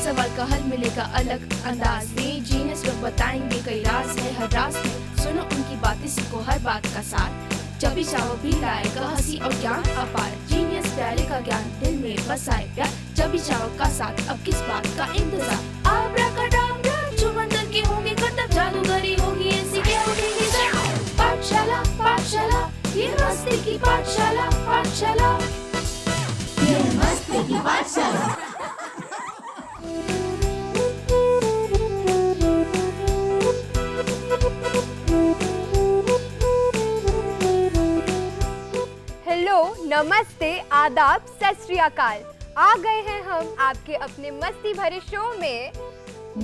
सवाल का हल मिलेगा अलग अंदाज में। जीनियस लोग बताएंगे कई राज है हर राज में, सुनो उनकी बातें, सीखो हर बात का सार। जब भी चाहो भी लाएगा हंसी और ज्ञान अपार, जीनियस प्यारे का ज्ञान दिल में बसाए प्यार। जब भी चाहो का साथ, अब किस बात का इंतजार। आब्राकडाब्रा जो मंत्र के होंगे करतब, जादूगरी होगी ऐसी क्या उठेगी सर। पाठशाला पाठशाला ये मस्ती की पाठशाला, पाठशाला ये मस्ती की पाठशाला। नमस्ते, आदाब, सत श्री अकाल। आ गए हैं हम आपके अपने मस्ती भरे शो में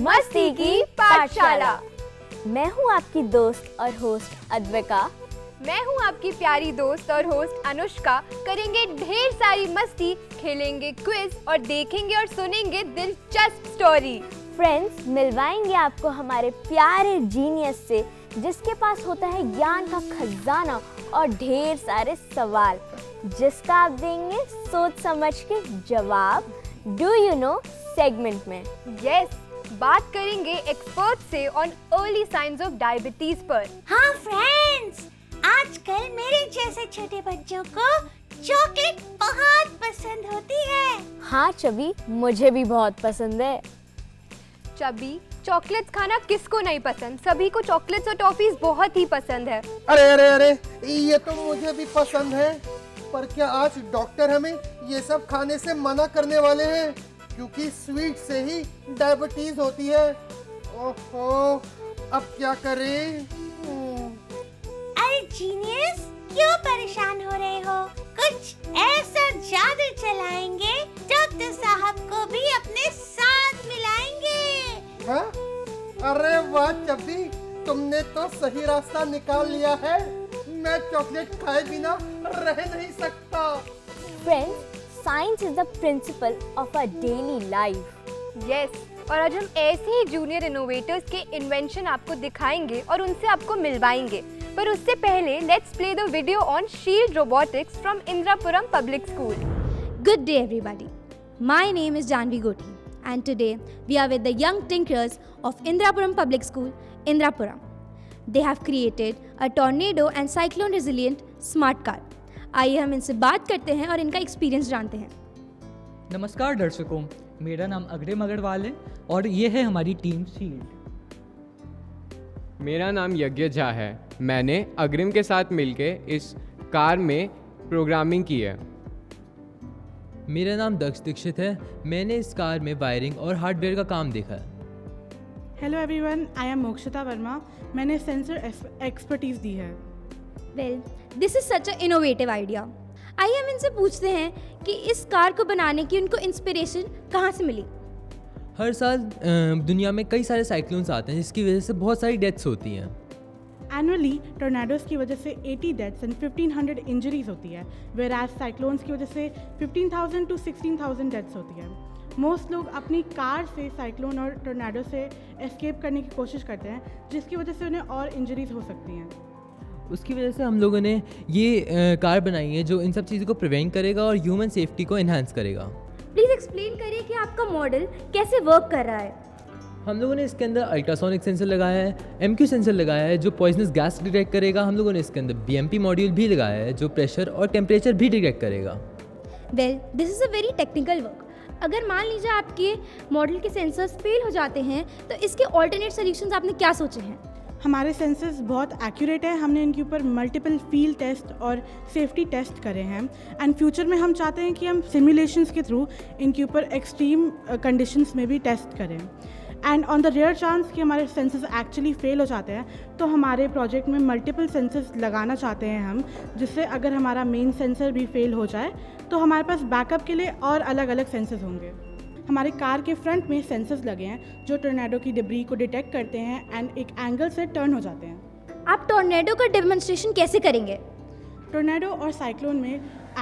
मस्ती की पाठशाला। मैं हूँ आपकी दोस्त और होस्ट अद्विका। मैं हूँ आपकी प्यारी दोस्त और होस्ट अनुष्का। करेंगे ढेर सारी मस्ती, खेलेंगे क्विज और देखेंगे और सुनेंगे दिलचस्प स्टोरी। फ्रेंड्स, मिलवाएंगे आपको हमारे प्यारे जीनियस से, जिसके पास होता है ज्ञान का खजाना और ढेर सारे सवाल, जिसका आप देंगे सोच समझ के जवाब डू यू नो सेगमेंट में। यस, बात करेंगे एक्सपर्ट से on early signs of diabetes पर। हाँ फ्रेंड्स, आजकल मेरे जैसे छोटे बच्चों को चॉकलेट बहुत पसंद होती है। हाँ चबी, मुझे भी बहुत पसंद है। चबी, चॉकलेट्स खाना किसको नहीं पसंद? सभी को चॉकलेट्स और टॉफीज बहुत ही पसंद है। अरे अरे अरे, ये तो मुझे भी पसंद है, पर क्या आज डॉक्टर हमें ये सब खाने से मना करने वाले हैं? क्योंकि स्वीट से ही डायबिटीज होती है। ओहो, अब क्या करें? अरे जीनियस, क्यों परेशान हो रहे हो? कुछ ऐसा जादू चलाएंगे डॉक्टर साहब को भी अपने साथ मिलाएंगे। हाँ? अरे वाह चब्बी, तुमने तो सही रास्ता निकाल लिया है। मैं चॉकलेट खाए बिना रह नहीं सकता। Friends, science is the principle of our daily life. Yes, और आज हम ऐसे ही जूनियर इनोवेटर्स के इन्वेंशन आपको दिखाएंगे और उनसे आपको मिलवाएंगे। पर उससे पहले let's play the video on Shield Robotics from Indirapuram public school. Good day everybody. My name is Janvi Goti and today we are with the young tinkers of Indrapuram Public School, Indrapuram. They have created a tornado and cyclone resilient smart car. आइए हम इनसे बात करते हैं और इनका experience जानते हैं। नमस्कार दर्शकों, मेरा नाम अग्रिम अग्रवाल है और ये है हमारी टीम शील्ड। मेरा नाम यज्ञ झा है। मैंने अग्रिम के साथ मिलके इस कार में प्रोग्रामिंग की है। मेरा नाम दक्ष दीक्षित है। मैंने इस कार में वायरिंग और हार्डवेयर का काम देखा है। Hello everyone, I am Mokshita Verma. मैंने सेंसर एक्सपर्टीज दी है। Well, this is such a innovative idea. आइए हम इनसे पूछते हैं कि इस कार को बनाने की उनको इंस्पिरेशन कहाँ से मिली। हर साल दुनिया में कई सारे साइक्लोन्स आते हैं, जिसकी वजह से बहुत सारी डेथ्स होती हैं। एनुअली टोर्नाडोज की वजह से 80 डेथ्स एंड 1500 इंजरीज होती है, वेयर एज साइक्लोन्स की वजह से 15,000 to 16,000 डेथ्स होती है। मोस्ट लोग अपनी कार से साइक्लोन और टोर्नाडो से एस्केप करने की कोशिश करते हैं, जिसकी वजह से उन्हें और इंजरीज हो सकती हैं। उसकी वजह से हम लोगों ने ये कार बनाई है जो इन सब चीज़ों को प्रिवेंट करेगा और ह्यूमन सेफ्टी को इन्हांस करेगा। प्लीज़ एक्सप्लेन करिए कि आपका मॉडल कैसे वर्क कर रहा है। हम लोगों ने इसके अंदर अल्ट्रासोनिक सेंसर लगाया है, MQ सेंसर लगाया है जो पॉइजनस गैस डिटेक्ट करेगा। हम लोगों ने इसके अंदर BMP मॉड्यूल भी लगाया है जो प्रेशर और टेम्परेचर भी डिटेक्ट करेगा। Well, this is a very technical work. अगर मान लीजिए आपके मॉडल के सेंसर्स फेल हो जाते हैं तो इसके ऑल्टरनेट सॉल्यूशंस आपने क्या सोचे हैं? हमारे सेंसर्स बहुत एक्यूरेट है। हमने इनके ऊपर मल्टीपल फील्ड टेस्ट और सेफ्टी टेस्ट करे हैं एंड फ्यूचर में हम चाहते हैं कि हम सिमुलेशंस के थ्रू इनके ऊपर एक्सट्रीम कंडीशंस में भी टेस्ट करें। And on the rare chance कि हमारे सेंसर्स एक्चुअली फेल हो जाते हैं तो हमारे प्रोजेक्ट में मल्टीपल सेंसर्स लगाना चाहते हैं हम, जिससे अगर हमारा मेन सेंसर भी फेल हो जाए तो हमारे पास बैकअप के लिए और अलग अलग सेंसर्स होंगे। हमारे कार के फ्रंट में सेंसर्स लगे हैं जो टोर्नेडो की डिब्री को डिटेक्ट करते हैं एंड एक एंगल से टर्न हो जाते हैं। आप टोर्नेडो का डेमोन्स्ट्रेशन कैसे करेंगे? टोर्नेडो और साइक्लोन में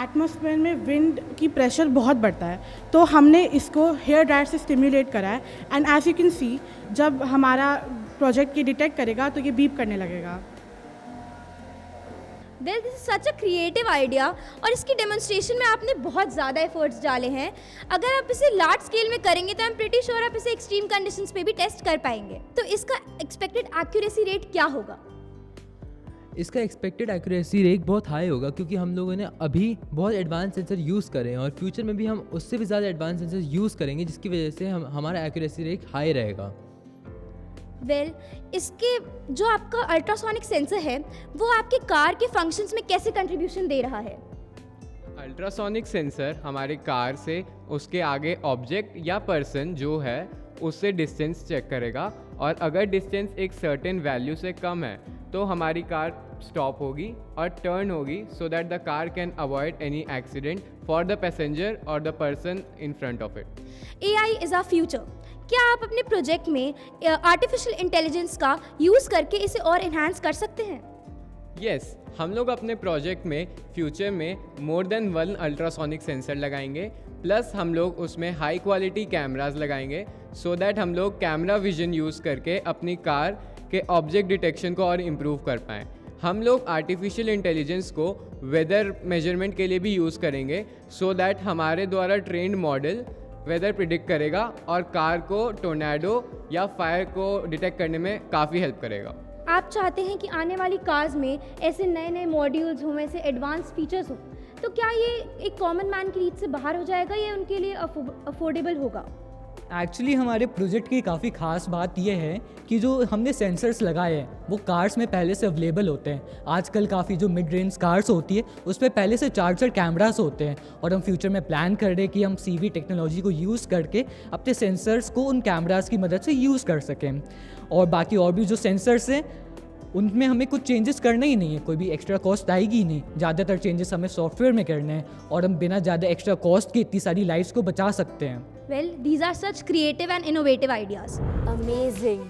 एटमॉस्फेयर में विंड की प्रेशर बहुत बढ़ता है, तो हमने इसको हेयर ड्रायर से स्टिम्युलेट करा है and as you can see जब हमारा प्रोजेक्ट ये डिटेक्ट करेगा तो ये बीप करने लगेगा। Well this is such a creative idea और इसकी डेमोन्स्ट्रेशन में आपने बहुत ज़्यादा एफर्ट्स डाले हैं। अगर आप इसे लार्ज स्केल में करेंगे तो आई एम प्रीटी श्योर आप इसे एक्सट्रीम कंडीशंस पे भी टेस्ट कर पाएंगे। तो इसका एक्सपेक्टेड एक्यूरेसी रेट क्या होगा? इसका एक्सपेक्टेड एक्यूरेसी रेट बहुत हाई होगा क्योंकि हम लोगों ने अभी बहुत एडवांस सेंसर यूज़ करे हैं और फ्यूचर में भी हम उससे भी ज़्यादा एडवांस सेंसर यूज़ करेंगे, जिसकी वजह से हमारा एक्यूरेसी रेट हाई रहेगा। वेल इसके जो आपका अल्ट्रासोनिक सेंसर है वो आपके कार के फंक्शंस में कैसे कंट्रीब्यूशन दे रहा है? अल्ट्रासोनिक सेंसर हमारी कार से उसके आगे ऑब्जेक्ट या पर्सन जो है उससे डिस्टेंस चेक करेगा और अगर डिस्टेंस एक सर्टेन वैल्यू से कम है तो हमारी कार स्टॉप होगी और टर्न होगी so that the car can avoid any accident for the passenger और the person in front of it. AI is our future. क्या आप अपने प्रोजेक्ट में आर्टिफिशियल इंटेलिजेंस का यूज़ करके इसे और इन्हांस कर सकते हैं? यस, हम लोग अपने प्रोजेक्ट में फ्यूचर में मोर देन 1 अल्ट्रासोनिक सेंसर लगाएंगे, प्लस हम लोग उसमें हाई क्वालिटी कैमरास लगाएंगे सो दैट हम लोग कैमरा विजन यूज़ करके अपनी कार के ऑब्जेक्ट डिटेक्शन को और इम्प्रूव कर पाएँ। हम लोग आर्टिफिशियल इंटेलिजेंस को वेदर मेजरमेंट के लिए भी यूज़ करेंगे सो दैट हमारे द्वारा ट्रेंड मॉडल वेदर प्रिडिक्ट करेगा और कार को टोर्नेडो या फायर को डिटेक्ट करने में काफ़ी हेल्प करेगा। आप चाहते हैं कि आने वाली कार्स में ऐसे नए नए मॉड्यूल्स हों, ऐसे एडवांस फीचर्स हों, तो क्या ये एक कॉमन मैन की रीच से बाहर हो जाएगा या उनके लिए अफोर्डेबल होगा? एक्चुअली हमारे प्रोजेक्ट की काफ़ी ख़ास बात यह है कि जो हमने सेंसर्स लगाए हैं वो कार्स में पहले से अवेलेबल होते हैं। आजकल काफ़ी जो मिड रेंज कार्स होती है उस पर पहले से चार्जर कैमरास होते हैं और हम फ्यूचर में प्लान कर रहे हैं कि हम CV टेक्नोलॉजी को यूज़ करके अपने सेंसर्स को उन कैमरास की मदद से यूज़ कर सकें। और बाकी और भी जो सेंसर्स हैं उनमें हमें कुछ चेंजेस करना ही नहीं है, कोई भी एक्स्ट्रा कॉस्ट आएगी ही नहीं। ज़्यादातर चेंजेस हमें सॉफ्टवेयर में करने हैं और हम बिना ज़्यादा एक्स्ट्रा कॉस्ट के इतनी सारी लाइफ्स को बचा सकते हैं। Well, these are such creative and innovative ideas. Amazing.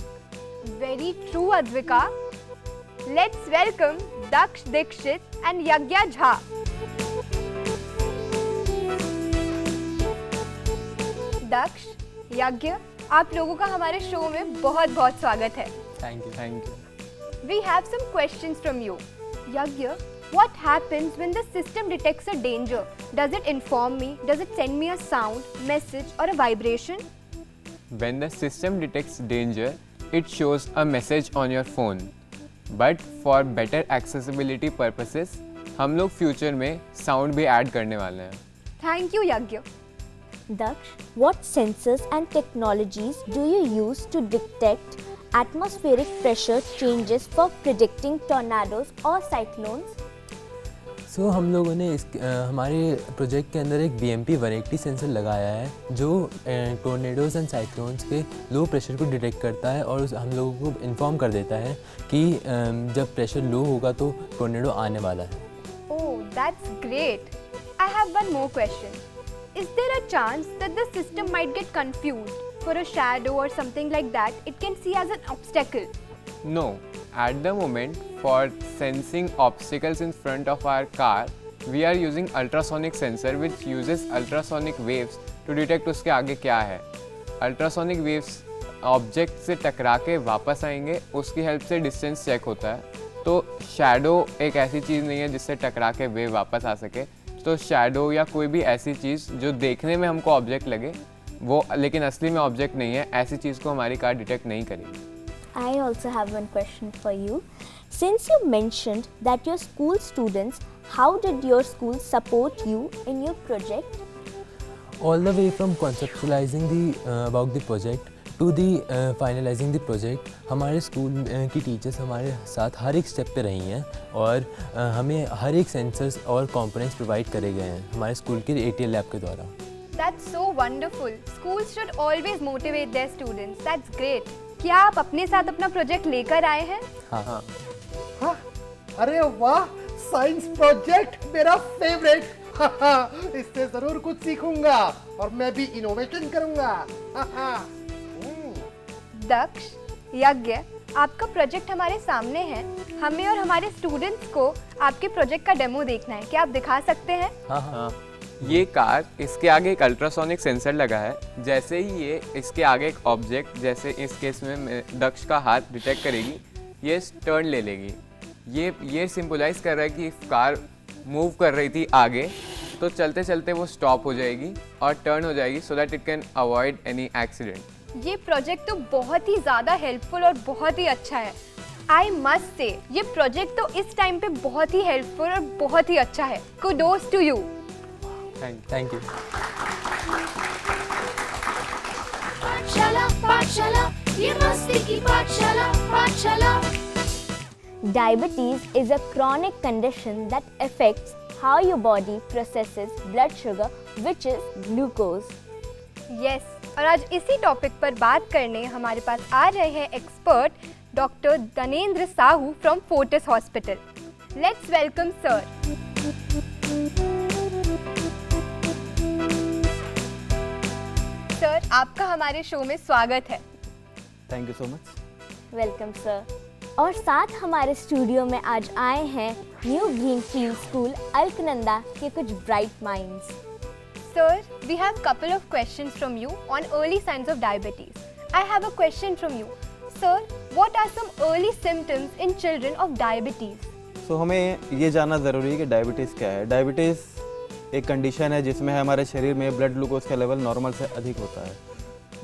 Very true, Advika. Let's welcome Daksh Dikshit and Yagya Jha. Daksh, Yagya, आप लोगों का हमारे शो में बहुत बहुत स्वागत है। Thank you. We have some questions from you. Yagya, what happens when the system detects a danger? Does it inform me? Does it send me a sound, message or a vibration? When the system detects danger, it shows a message on your phone. But for better accessibility purposes, हम लोग future में sound भी add करने वाले हैं। Thank you, Yagya. Daksh, what sensors and technologies do you use to detect atmospheric pressure changes for predicting tornadoes or cyclones? सो हम लोगों ने हमारे प्रोजेक्ट के अंदर एक BMP 180 सेंसर लगाया है जो टोर्नेडोज़ एंड साइक्लोन्स के लो प्रेशर को डिटेक्ट करता है और हम लोगों को इन्फॉर्म कर देता है कि जब प्रेशर लो होगा तो टोर्नेडो आने वाला है। Oh, that's great. I have one more question. Is there a chance that the system might get confused for a shadow or something like that? It can see as an obstacle. No, at the moment, for sensing obstacles in front of our car, we are using ultrasonic sensor which uses ultrasonic waves to detect उसके आगे क्या है। Ultrasonic waves object से टकरा के वापस आएंगे, उसकी हेल्प से डिस्टेंस चेक होता है। तो शैडो एक ऐसी चीज़ नहीं है जिससे टकरा के वेव वापस आ सके। तो शैडो या कोई भी ऐसी चीज़ जो देखने में हमको ऑब्जेक्ट लगे वो लेकिन असली में ऑब्जेक्ट नहीं है, ऐसी चीज़ को हमारी कार डिटेक्ट नहीं करेगी। I also have one question for you. Since you mentioned that your school students, how did your school support you in your project? All the way from conceptualizing about the project to the finalizing the project, हमारे school की teachers हमारे साथ हर एक step पे रही हैं और हमें हर एक सेंसर्स और कंपोनेंट्स प्रोवाइड करे गए हैं हमारे स्कूल के ATL लैब के द्वारा। That's so wonderful. Schools should always motivate their students. That's great. क्या आप अपने साथ अपना प्रोजेक्ट लेकर आए हैं? हाँ। अरे वाह, साइंस प्रोजेक्ट मेरा फेवरेट। इससे जरूर कुछ सीखूंगा और मैं भी इनोवेशन करूंगा। दक्ष, यज्ञ, आपका प्रोजेक्ट हमारे सामने है। हमें और हमारे स्टूडेंट्स को आपके प्रोजेक्ट का डेमो देखना है। क्या आप दिखा सकते हैं? हाँ। ये कार, इसके आगे एक अल्ट्रासोनिक सेंसर लगा है। जैसे ही ये इसके आगे एक ऑब्जेक्ट, जैसे इस केस में दक्ष का हाथ डिटेक्ट करेगी, ये टर्न ले लेगी। ये सिंबलाइज कर रहा है कि कार मूव कर रही थी आगे, तो चलते चलते वो स्टॉप हो जाएगी और टर्न हो जाएगी so that it can avoid any accident. ये प्रोजेक्ट तो बहुत ही ज़्यादा हेल्पफुल और बहुत ही अच्छा है। आई मस्ट से ये प्रोजेक्ट तो इस टाइम पे बहुत ही हेल्पफुल और बहुत ही अच्छा है। Kudos to you. Thank you. पाठशाला पाठशाला ये मस्ती की पाठशाला पाठशाला। Diabetes is a chronic condition that affects how your body processes blood sugar, which is glucose. Yes, और आज इसी टॉपिक पर बात करने हमारे पास आ रहे हैं expert doctor Dhanendra Sahu from Fortis hospital. Let's welcome sir. Sir, आपका हमारे शो में स्वागत है। Thank you so much. Welcome sir. और साथ हमारे स्टूडियो में आज आए हैं न्यू ग्रीनफील्ड स्कूल अलकनंदा के कुछ bright minds. Sir, we have couple of questions from you on early signs of diabetes. I have a question from you. Sir, what are some early symptoms in children of diabetes? So, हमें ये जानना ज़रूरी है कि diabetes क्या है। Diabetes एक condition है जिसमें हमारे शरीर में ब्लड ग्लूकोज का लेवल नॉर्मल से अधिक होता है।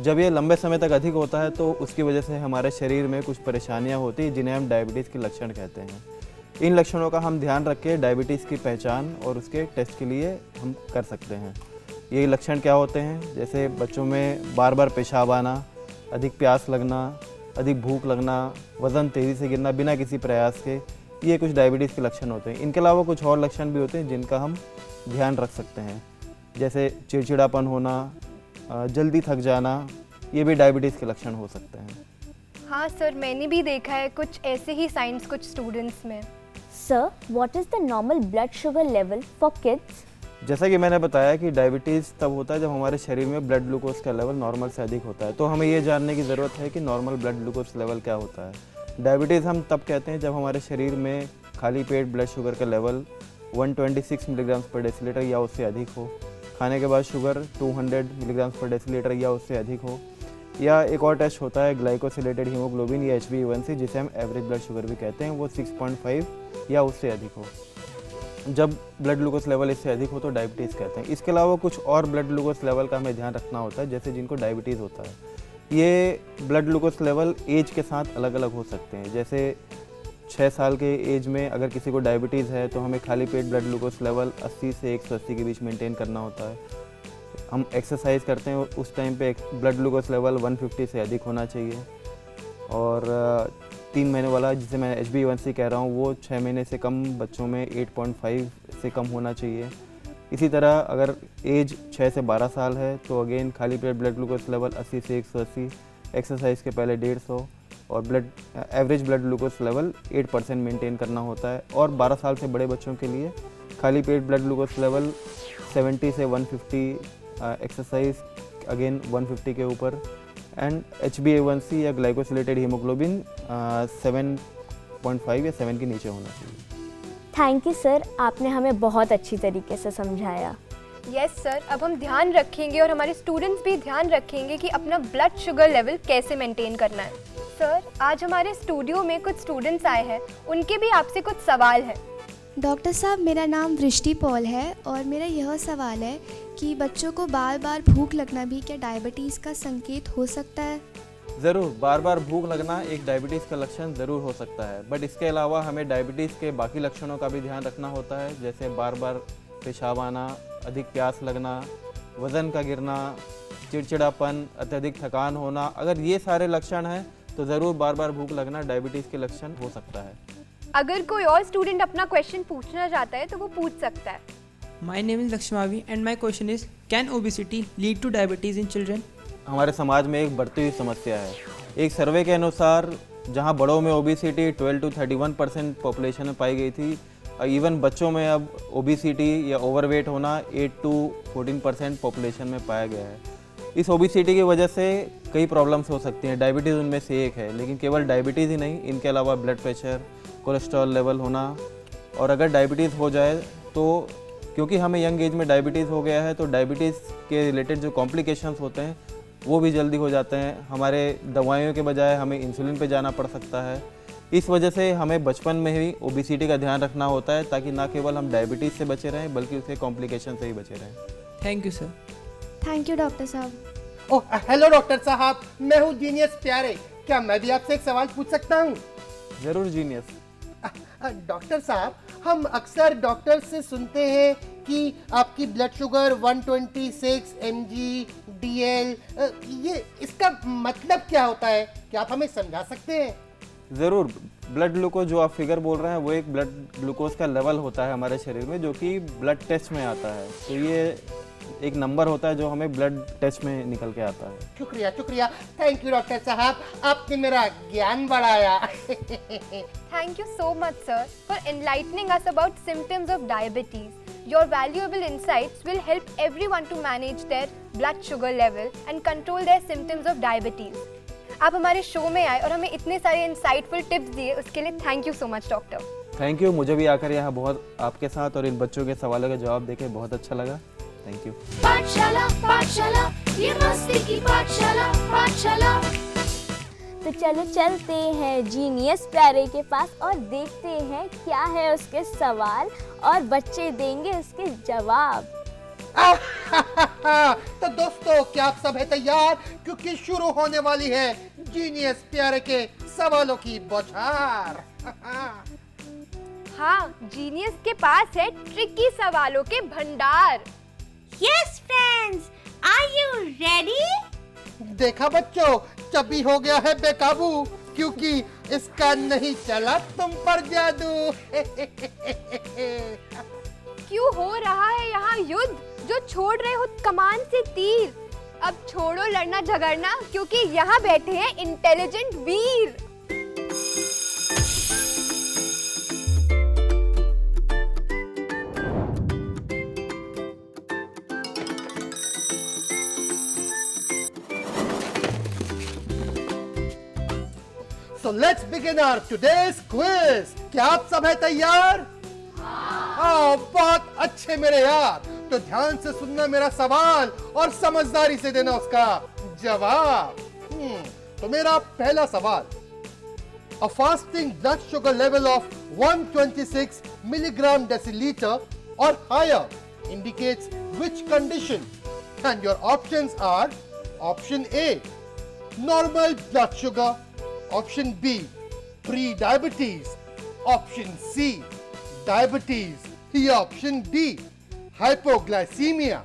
जब ये लंबे समय तक अधिक होता है तो उसकी वजह से हमारे शरीर में कुछ परेशानियाँ होती हैं जिन्हें हम डायबिटीज़ के लक्षण कहते हैं। इन लक्षणों का हम ध्यान रख के डायबिटीज़ की पहचान और उसके टेस्ट के लिए हम कर सकते हैं। ये लक्षण क्या होते हैं? जैसे बच्चों में बार बार पेशाब आना, अधिक प्यास लगना, अधिक भूख लगना, वज़न तेज़ी से गिरना बिना किसी प्रयास के, ये कुछ डायबिटीज़ के लक्षण होते हैं। इनके अलावा कुछ और लक्षण भी होते हैं जिनका हम ध्यान रख सकते हैं, जैसे चिड़चिड़ापन होना, जल्दी थक जाना, ये भी डायबिटीज़ के लक्षण हो सकते हैं। हाँ सर, मैंने भी देखा है कुछ ऐसे ही साइंस कुछ स्टूडेंट्स में। Sir, what is the normal blood sugar level for kids? जैसा कि मैंने बताया कि डायबिटीज़ तब होता है जब हमारे शरीर में ब्लड ग्लूकोज का लेवल नॉर्मल से अधिक होता है। तो हमें ये जानने की ज़रूरत है कि नॉर्मल ब्लड ग्लूकोज लेवल क्या होता है। डायबिटीज़ हम तब कहते हैं जब हमारे शरीर में खाली पेट ब्लड शुगर का लेवल 126 मिलीग्राम पर डेसीलीटर या उससे अधिक हो, खाने के बाद शुगर 200 मिलीग्राम पर डेसीलीटर या उससे अधिक हो, या एक और टेस्ट होता है ग्लाइकोसिलेटेड हीमोग्लोबिन या HbA1c जिसे हम एवरेज ब्लड शुगर भी कहते हैं, वो 6.5 या उससे अधिक हो। जब ब्लड ग्लूकोज लेवल इससे अधिक हो तो डायबिटीज़ कहते हैं। इसके अलावा कुछ और ब्लड ग्लूकोज लेवल का हमें ध्यान रखना होता है, जैसे जिनको डायबिटीज़ होता है। ये ब्लड ग्लूकोज लेवल एज के साथ अलग अलग हो सकते हैं। जैसे 6 साल के एज में अगर किसी को डायबिटीज़ है तो हमें खाली पेट ब्लड ग्लूकोज लेवल 80 से 180 के बीच मेंटेन करना होता है। हम एक्सरसाइज करते हैं उस टाइम पे ब्लड ग्लूकोज लेवल 150 से अधिक होना चाहिए। और 3 महीने वाला जिसे मैं HbA1c कह रहा हूँ वो 6 महीने से कम बच्चों में 8.5 से कम होना चाहिए। इसी तरह अगर एज 6 से 12 साल है तो अगेन खाली पेट ब्लड ग्लूकोज लेवल 80 से 180, एक्सरसाइज के पहले 150 और average blood glucose level 8% maintain करना होता है। और 12 साल से बड़े बच्चों के लिए खाली पेट ब्लड ग्लूकोज लेवल 70 से 150, एक्सरसाइज अगेन 150 के ऊपर, एंड HbA1c या ग्लाइकोसिलेटेड हीमोग्लोबिन 7.5 या 7 के नीचे होना चाहिए। थैंक यू सर, आपने हमें बहुत अच्छी तरीके से समझाया। यस सर, अब हम ध्यान रखेंगे और हमारे स्टूडेंट्स भी ध्यान रखेंगे कि अपना ब्लड शुगर लेवल कैसे मेंटेन करना है। सर, आज हमारे स्टूडियो में कुछ स्टूडेंट्स आए हैं, उनके भी आपसे कुछ सवाल हैं। डॉक्टर साहब, मेरा नाम वृष्टि पॉल है और मेरा यह सवाल है कि बच्चों को बार बार भूख लगना भी क्या डायबिटीज़ का संकेत हो सकता है? ज़रूर, बार बार भूख लगना एक डायबिटीज़ का लक्षण ज़रूर हो सकता है, बट इसके अलावा हमें डायबिटीज़ के बाकी लक्षणों का भी ध्यान रखना होता है, जैसे बार बार पेशाब आना, अधिक प्यास लगना, वज़न का गिरना, चिड़चिड़ापन, अत्यधिक थकान होना। अगर ये सारे लक्षण हैं तो ज़रूर बार बार भूख लगना डायबिटीज़ के लक्षण हो सकता है। अगर कोई और स्टूडेंट अपना क्वेश्चन पूछना चाहता है तो वो पूछ सकता है। My name is Lakshmavi and my question is, can obesity lead to diabetes in children? हमारे समाज में एक बढ़ती हुई समस्या है। एक सर्वे के अनुसार जहां बड़ों में ओबेसिटी 12 to 31% पॉपुलेशन में पाई गई थी, इवन बच्चों में अब ओबेसिटी या ओवरवेट होना 8 to 14% पॉपुलेशन में पाया गया है। इस ओबेसिटी की वजह से कई प्रॉब्लम्स हो सकती हैं, डायबिटीज़ उनमें से एक है, लेकिन केवल डायबिटीज़ ही नहीं, इनके अलावा ब्लड प्रेशर, कोलेस्ट्रॉल लेवल होना, और अगर डायबिटीज़ हो जाए तो क्योंकि हमें यंग एज में डायबिटीज़ हो गया है तो डायबिटीज़ के रिलेटेड जो कॉम्प्लिकेशंस होते हैं वो भी जल्दी हो जाते हैं। हमारे दवाइयों के बजाय हमें इंसुलिन पे जाना पड़ सकता है, इस वजह से हमें बचपन में ही ओबेसिटी का ध्यान रखना होता है, ताकि ना केवल हम डायबिटीज़ से बचे रहें बल्कि उसके कॉम्प्लिकेशन से ही बचे रहें। Thank you sir. Thank you doctor साहब। ओह हेलो डॉक्टर साहब, मैं हूँ जीनियस प्यारे। क्या मैं भी आपसे एक सवाल पूछ सकता हूँ? ज़रूर जीनियस। डॉक्टर साहब, हम अक्सर डॉक्टर से सुनते हैं कि आपकी ब्लड शुगर 126 mg DL, ये इसका मतलब क्या होता है? क्या आप हमें समझा सकते हैं? ज़रूर। ब्लड ग्लूकोज जो आप फिगर बोल रहे हैं वो एक ब्लड ग्लूकोज का लेवल होता है हमारे शरीर में, जो कि ब्लड टेस्ट में आता है। तो ये एक नंबर होता है जो हमें ब्लड टेस्ट में निकल के आता है। शुक्रिया शुक्रिया, थैंक यू डॉक्टर साहब, आपने मेरा ज्ञान बढ़ाया। Thank you so much, sir, for enlightening us about symptoms of diabetes. Your valuable insights will help everyone to manage their blood sugar level and control their symptoms of diabetes. आप हमारे show में आए और हमें इतने सारे insightful tips दिए, उसके लिए thank you so much doctor. Thank you, मुझे भी आकर यहाँ बहुत आपके साथ और इन बच्चों के सवालों के जवाब देके बहुत अच्छा लगा। Thank you. पाठशाला पाठशाला, ये मस्ती की पाठशाला पाठशाला। तो चलो चलते हैं जीनियस प्यारे के पास और देखते हैं क्या है उसके सवाल और बच्चे देंगे उसके जवाब। तो दोस्तों, क्या आप सब है तैयार? क्योंकि शुरू होने वाली है जीनियस प्यारे के सवालों की बौछार। हाँ, जीनियस के पास है ट्रिकी सवालों के भंडार। Yes, friends, are you ready? देखा बच्चों, चबी हो गया है बेकाबू, क्योंकि इसका नहीं चला तुम पर जादू। क्यों हो रहा है यहाँ युद्ध? जो छोड़ रहे हो कमान से तीर, अब छोड़ो लड़ना झगड़ना, क्योंकि यहाँ बैठे हैं intelligent Veer. So let's begin our today's quiz. क्या आप सब है तैयार? हाँ, बहुत अच्छे मेरे यार। तो ध्यान से सुनना मेरा सवाल और समझदारी से देना उसका जवाब। तो मेरा पहला सवाल, A fasting blood sugar level of 126 milligram deciliter or higher indicates which condition? And your options are option A, normal blood sugar, option B, pre-diabetes, option C, diabetes या ऑप्शन डी, हाइपोग्लाइसीमिया।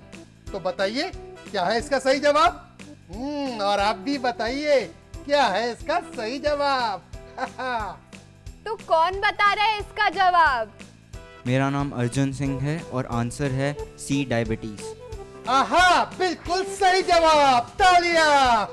तो बताइए क्या है इसका सही जवाब? और आप भी बताइए क्या है इसका सही जवाब? तो कौन बता रहा है इसका जवाब? मेरा नाम अर्जुन सिंह है और आंसर है सी, डायबिटीज। आहा, बिल्कुल सही जवाब, तालियां।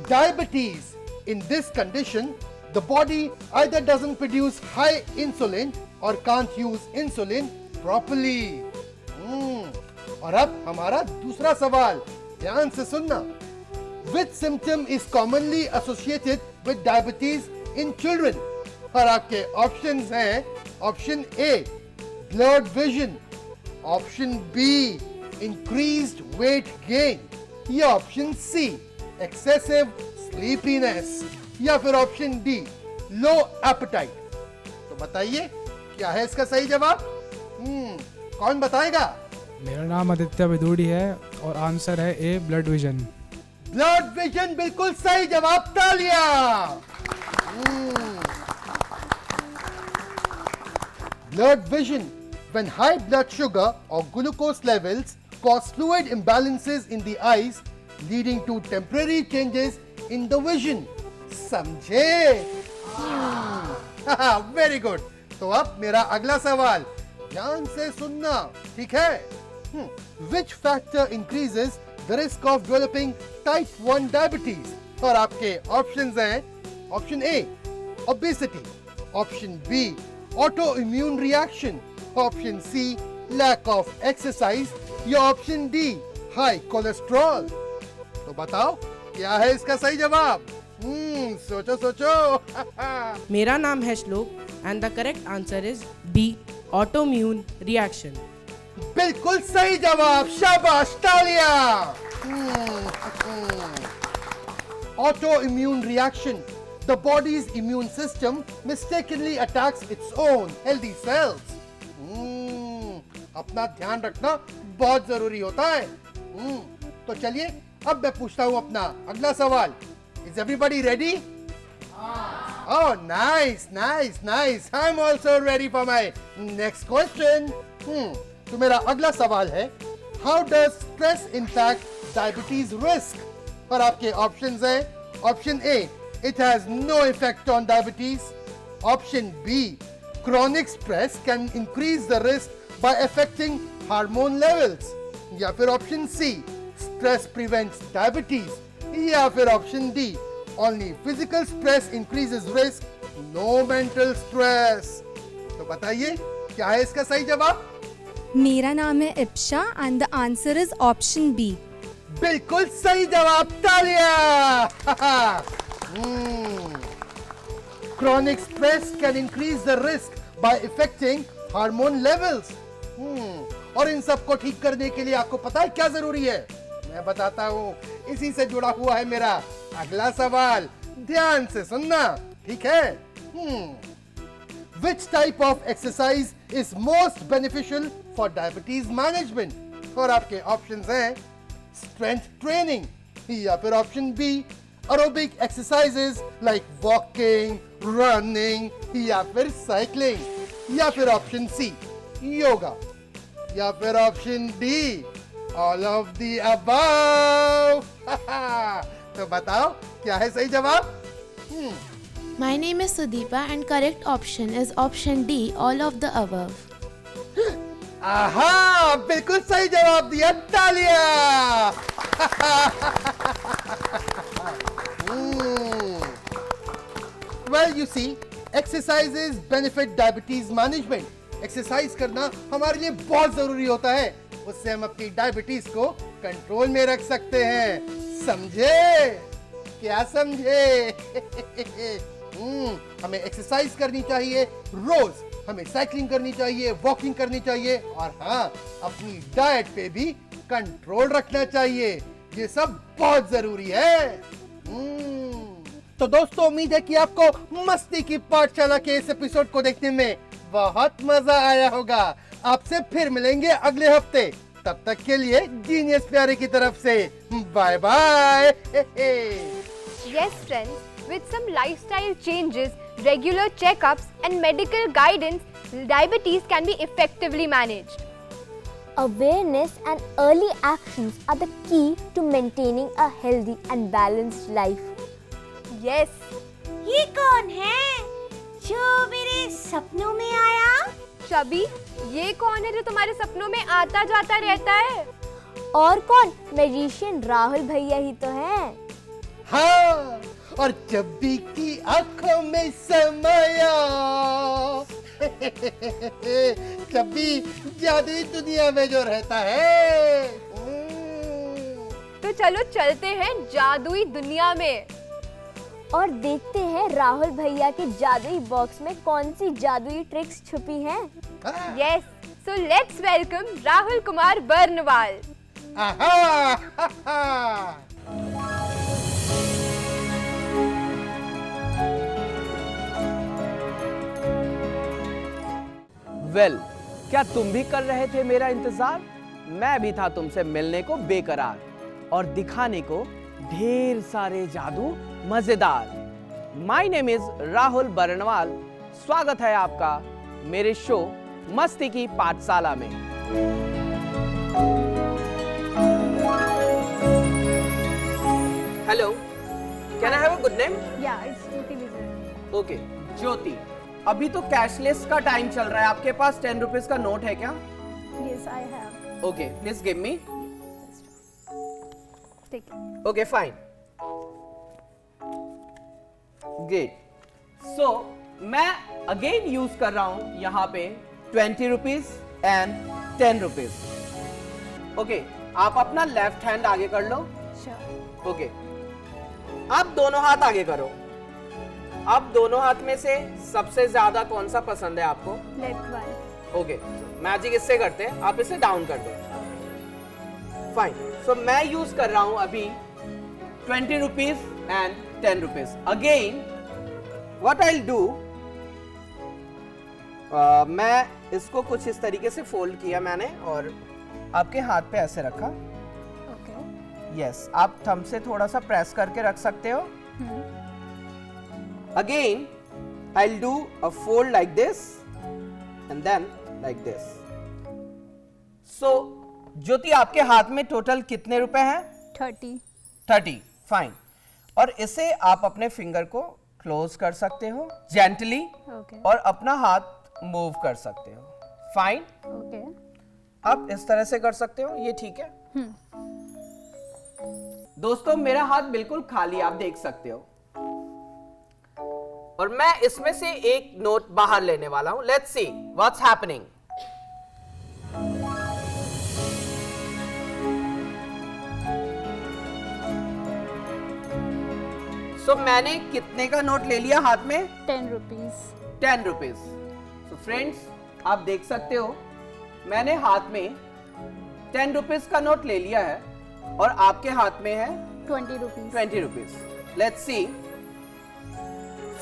Diabetes, in this condition, the body either doesn't produce high insulin or can't use insulin properly. और अब हमारा दूसरा सवाल, ध्यान से सुनना। Which symptom is commonly associated with diabetes in children? और आपके ऑप्शंस हैं option A, blurred vision, option B, increased weight gain, या ऑप्शन सी, excessive sleepiness, या फिर ऑप्शन डी, लो एपेटाइट। तो बताइए क्या है इसका सही जवाब? कौन बताएगा? मेरा नाम आदित्य विदुड़ी है और आंसर है ए, ब्लड विजन। ब्लड विजन बिल्कुल सही जवाब, तालियां। Blurred vision, when high blood sugar or glucose levels cause fluid imbalances in the eyes, leading to temporary changes in the vision. समझे? Very good. तो अब मेरा अगला सवाल, ध्यान से सुनना, ठीक है? Which factor increases the risk of developing type 1 diabetes? और आपके ऑप्शंस हैं option A, obesity, option B, autoimmune reaction, option C, lack of exercise, या ऑप्शन डी, high cholesterol। तो बताओ क्या है इसका सही जवाब? सोचो सोचो। मेरा नाम है Shlok and the correct answer is B, autoimmune reaction. बिल्कुल सही जवाब, शाबाश, तालियां। autoimmune reaction. The body's immune system mistakenly attacks its own healthy cells. अपना ध्यान रखना बहुत जरूरी होता है. तो चलिए अब मैं पूछता हूं अपना अगला सवाल. Is everybody ready? Oh, nice, nice, nice. I'm also ready for my next question. तो मेरा अगला सवाल है, How does stress impact diabetes risk? और आपके ऑप्शंस हैं. Option A, it has no effect on diabetes. Option B, chronic stress can increase the risk by affecting hormone levels. या फिर option C, stress prevents diabetes. या फिर option D, only physical stress increases risk, no mental stress. तो बताइए क्या है इसका सही जवाब? मेरा नाम है Ipsha and the answer is option B. बिल्कुल सही जवाब. तालियां. Chronic stress can increase the risk by affecting hormone levels. और इन सब को ठीक करने के लिए आपको पता है क्या जरूरी है? मैं बताता हूँ. इसी से जुड़ा हुआ है मेरा अगला सवाल. ध्यान से सुनना, ठीक है? Which type of exercise is most beneficial for diabetes management? और आपके ऑप्शंस हैं strength training, या फिर option B, aerobic exercises like walking, running, या फिर cycling, या फिर ऑप्शन C, yoga, या फिर option D, all of the above. तो बताओ क्या है सही जवाब? My name is Sudeepa and correct option is option D, all of the above. आहा, बिल्कुल सही जवाब दिया. तालियां. Well, you see, exercises benefit diabetes management. Exercise करना हमारे लिए बहुत जरूरी होता है. उससे हम अपनी डायबिटीज को कंट्रोल में रख सकते हैं. समझे? क्या समझे? हमें एक्सरसाइज करनी चाहिए रोज. हमें साइकिलिंग करनी चाहिए, वॉकिंग करनी चाहिए, और हाँ, अपनी डाइट पे भी कंट्रोल रखना चाहिए. ये सब बहुत जरूरी है. तो दोस्तों, उम्मीद है कि आपको मस्ती की पाठशाला के इस एपिसोड को देखने में बहुत मजा आया होगा. आपसे फिर मिलेंगे अगले हफ्ते. तब तक के लिए जीनियस प्यारे की तरफ से bye bye. Yes friends, with some lifestyle changes, regular checkups and medical guidance, diabetes can be effectively managed. Awareness and early actions are the key to maintaining a healthy and balanced life. Yes. ये कौन है जो मेरे सपनों में आया? शबी, ये कौन है जो तुम्हारे सपनों में आता जाता रहता है? और कौन? मैजिशियन राहुल भैया ही तो हैं. हाँ, और जब भी की आंखों में समाया, जब भी जादुई दुनिया में जो रहता है. तो चलो चलते हैं जादुई दुनिया में और देखते हैं राहुल भैया के जादुई बॉक्स में कौन सी जादुई ट्रिक्स छुपी हैं. Yes, so let's welcome Rahul Kumar Barnwal. Well, क्या तुम भी कर रहे थे मेरा इंतजार? मैं भी था तुमसे मिलने को बेकरार और दिखाने को ढेर सारे जादू मजेदार. My name is Rahul Barnwal. स्वागत है आपका मेरे शो मस्ती की पाठशाला में. Hello, can I have a good name? Yeah, it's Jyoti Vijay. Okay, Jyoti. अभी तो कैशलेस का टाइम चल रहा है. आपके पास 10 रुपीज का नोट है क्या? Yes, I have. Okay, please give me. Take it. Okay, fine. Great. So मैं अगेन यूज कर रहा हूं यहाँ पे 20 रुपीज एंड 10 रुपीज. ओके, आप अपना लेफ्ट हैंड आगे कर लो. Sure. ओके, अब दोनों हाथ आगे करो. अब दोनों हाथ में से सबसे ज्यादा कौन सा पसंद है आपको? Left one. ओके, मैजिक इससे करते हैं. आप इसे डाउन कर दो. फाइन. सो मैं यूज कर रहा हूं अभी 20 rupees and 10 rupees. Again, what I'll do, मैं इसको कुछ इस तरीके से फोल्ड किया मैंने और आपके हाथ पे ऐसे रखा. यस, आप थंब से थोड़ा सा प्रेस करके रख सकते हो. Again, I'll do a fold like this and then like this. So, ज्योति आपके हाथ में टोटल कितने रुपए हैं? 30. फाइन. और इसे आप अपने फिंगर को क्लोज कर सकते हो जेंटली और अपना हाथ मूव कर सकते हो. फाइन. आप इस तरह से कर सकते हो, ये ठीक है. दोस्तों, मेरा हाथ बिल्कुल खाली आप देख सकते हो और मैं इसमें से एक नोट बाहर लेने वाला हूं. Let's see what's happening. So मैंने कितने का नोट ले लिया हाथ में? 10 rupees. 10 rupees. सो फ्रेंड्स, आप देख सकते हो मैंने हाथ में 10 rupees का नोट ले लिया है और आपके हाथ में है 20 rupees. 20 rupees. Let's see.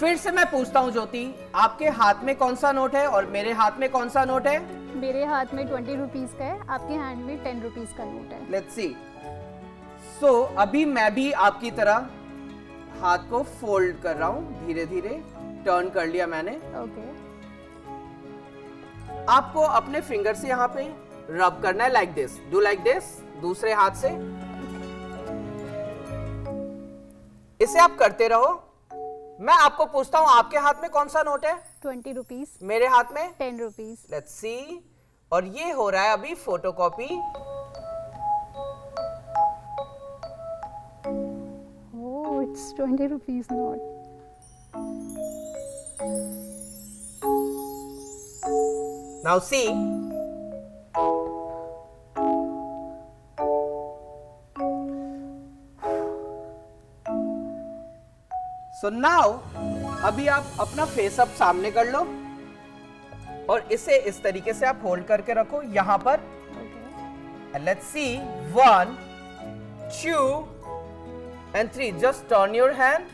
फिर से मैं पूछता हूँ ज्योति, आपके हाथ में कौन सा नोट है और मेरे हाथ में कौन सा नोट है? मेरे हाथ में 20 rupees का है, आपके हैंड में 10 rupees का नोट है. Let's see. सो अभी मैं भी आपकी तरह हाथ को फोल्ड कर रहा हूं, धीरे धीरे टर्न कर लिया मैंने. आपको अपने फिंगर से यहाँ पे रब करना है like this. Do like this. दूसरे हाथ से इसे आप करते रहो. मैं आपको पूछता हूं, आपके हाथ में कौन सा नोट है? 20 rupees. मेरे हाथ में 10 rupees. Let's see. और ये हो रहा है अभी photocopy. It's 20 rupees note. Now see. So now, अभी आप अपना फेस अप सामने कर लो और इसे इस तरीके से आप होल्ड करके रखो यहां पर. And let's see. 1, 2 and 3. Just turn your hand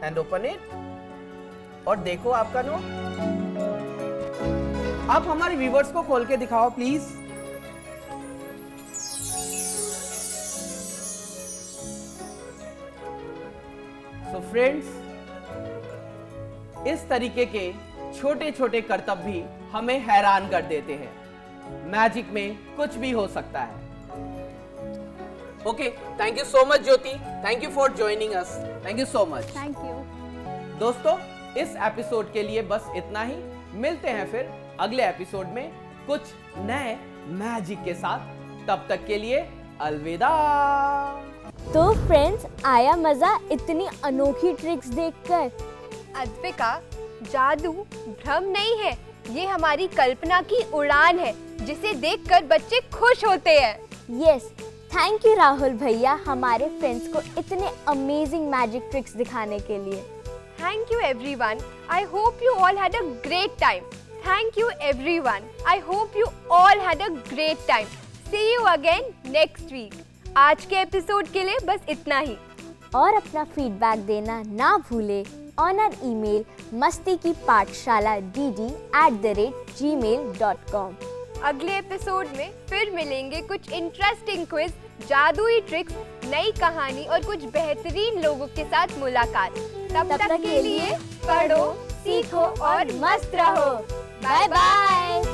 and open it. और देखो आपका नोट. आप हमारे व्यूवर्स को खोल के दिखाओ प्लीज. सो फ्रेंड्स, इस तरीके के छोटे छोटे करतब भी हमें हैरान कर देते हैं. मैजिक में कुछ भी हो सकता है. Okay, thank you so much Jyoti. Thank you for joining us. Thank you so much. Thank you. दोस्तों, इस एपिसोड के लिए बस इतना ही. मिलते हैं फिर अगले एपिसोड में कुछ नए मैजिक के साथ. तब तक के लिए अलविदा. तो फ्रेंड्स, आया मजा इतनी अनोखी ट्रिक्स देखकर? अद्विका, जादू भ्रम नहीं है, ये हमारी कल्पना की उड़ान है जिसे देखकर बच्चे खुश होते हैं. यस, थैंक यू राहुल भैया हमारे फ्रेंड्स को इतने अमेजिंग मैजिक ट्रिक्स दिखाने के लिए. Thank you everyone. I hope you all had a great time. Thank you everyone. I hope you all had a great time. See you again next week. आज के episode के लिए बस इतना ही. और अपना फीडबैक देना ना भूले ऑन आवर ईमेल mastikipathshala@gmail.com. अगले एपिसोड में फिर मिलेंगे कुछ इंटरेस्टिंग क्विज, जादुई ट्रिक्स, नई कहानी और कुछ बेहतरीन लोगों के साथ मुलाकात. तब तक के लिए पढ़ो, सीखो और मस्त रहो. Bye bye.